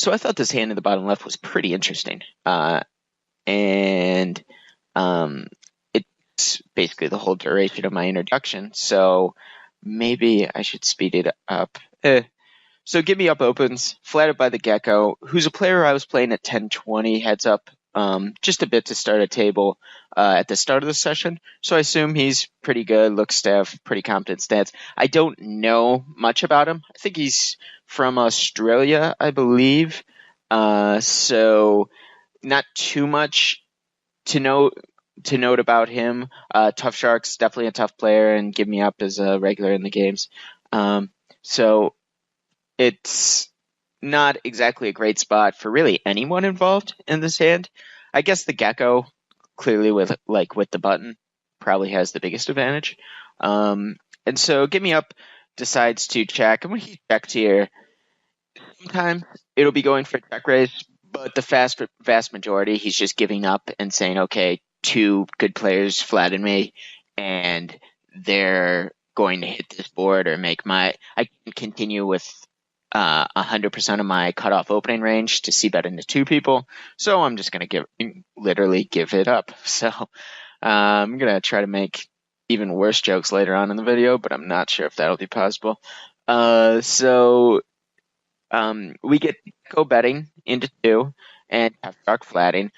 So I thought this hand in the bottom left was pretty interesting. And it's basically the whole duration of my introduction. So maybe I should speed it up. So Give Me Up opens, flattered by the Gecko, who's a player I was playing at 10-20, heads up just a bit to start a table at the start of the session. So I assume he's pretty good, looks to have pretty competent stats. I don't know much about him. I think he's from Australia, I believe. So not too much to note about him. Tough Shark's definitely a tough player, and Give Me Up is a regular in the games. So it's not exactly a great spot for really anyone involved in this hand. I guess the Gecko, clearly with the button, probably has the biggest advantage. And so Give Me Up decides to check, and when he checks here, sometimes it'll be going for a check raise, but the vast majority, he's just giving up and saying, okay, two good players flatten me, and they're going to hit this board or I can continue with 100% of my cutoff opening range to see bet into two people. So I'm just going to literally give it up. So I'm going to try to make even worse jokes later on in the video, but I'm not sure if that'll be possible. We get Go betting into two and Tough Shark flatting.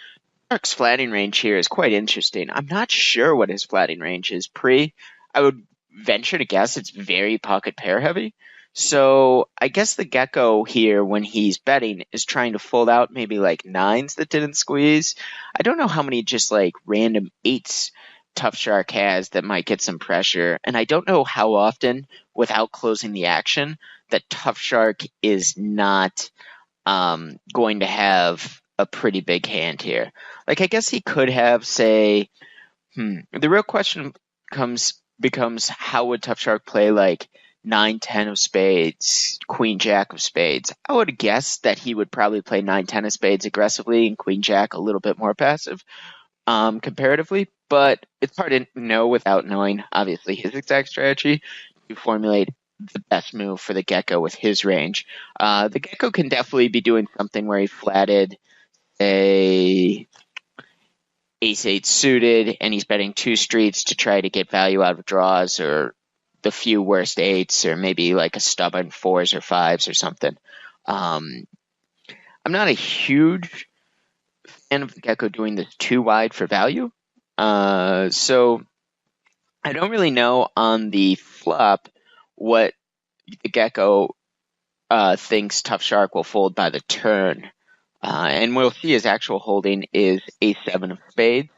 Shark's flatting range here is quite interesting. I'm not sure what his flatting range is pre. I would venture to guess it's very pocket pair heavy. So I guess the Gecko here, when he's betting, is trying to fold out maybe like nines that didn't squeeze. I don't know how many just like random eights Tough Shark has that might get some pressure. And I don't know how often, without closing the action, that Tough Shark is not going to have a pretty big hand here. Like, I guess he could have, say, the real question becomes how would Tough Shark play like 9-10 of spades, Queen Jack of spades? I would guess that he would probably play 9-10 of spades aggressively and Queen Jack a little bit more passive comparatively, but it's hard to know without knowing, obviously, his exact strategy to formulate the best move for the Gecko with his range. The Gecko can definitely be doing something where he flatted a ace-8 suited, and he's betting two streets to try to get value out of draws or the few worst eights, or maybe like a stubborn fours or fives or something. I'm not a huge fan of the Gecko doing this too wide for value. So I don't really know on the flop what the Gecko thinks Tough Shark will fold by the turn. And we'll see his actual holding is a7 of spades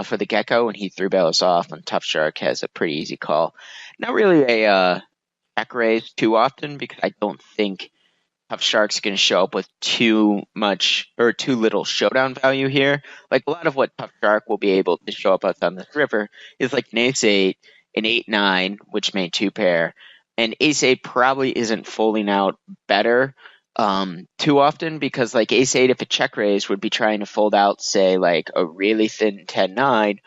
for the Gecko, and he three barrels off, and Tough Shark has a pretty easy call. Not really a check raise too often, because I don't think Tough Shark's going to show up with too much or too little showdown value here. Like, a lot of what Tough Shark will be able to show up with on this river is like an ace-8, an 8-9, which made two pair, and ace-8 probably isn't folding out better too often, because like ace-8, if a check raise, would be trying to fold out, say, like a really thin 10-9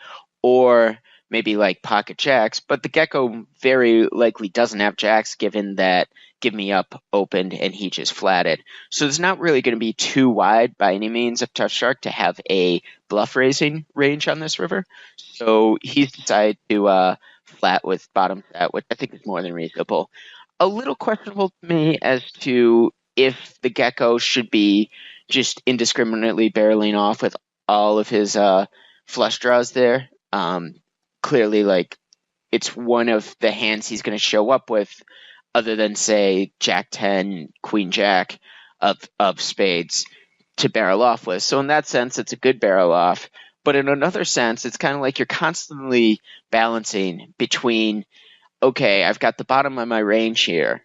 or maybe like pocket jacks, but the Gecko very likely doesn't have jacks, given that Give Me Up opened and he just flatted. So it's not really going to be too wide by any means of Tough Shark to have a bluff raising range on this river. So he's decided to flat with bottom set, which I think is more than reasonable. A little questionable to me as to if the Gecko should be just indiscriminately barreling off with all of his flush draws there. Clearly, like, it's one of the hands he's going to show up with, other than, say, Jack 10, Queen Jack of spades to barrel off with. So in that sense, it's a good barrel off. But in another sense, it's kind of like you're constantly balancing between, okay, I've got the bottom of my range here,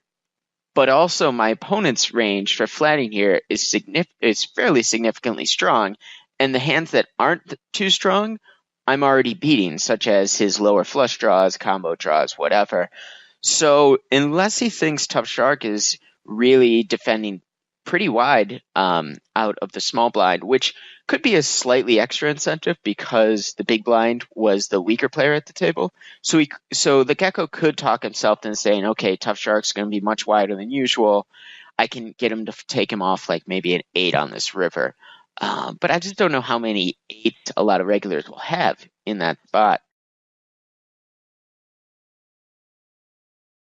but also my opponent's range for flatting here is fairly significantly strong, and the hands that aren't too strong, I'm already beating, such as his lower flush draws, combo draws, whatever. So unless he thinks Tough Shark is really defending pretty wide out of the small blind, which could be a slightly extra incentive because the big blind was the weaker player at the table. So the Gecko could talk himself into saying, okay, Tough Shark's going to be much wider than usual. I can get him to take him off like maybe an 8 on this river. But I just don't know how many 8 a lot of regulars will have in that spot.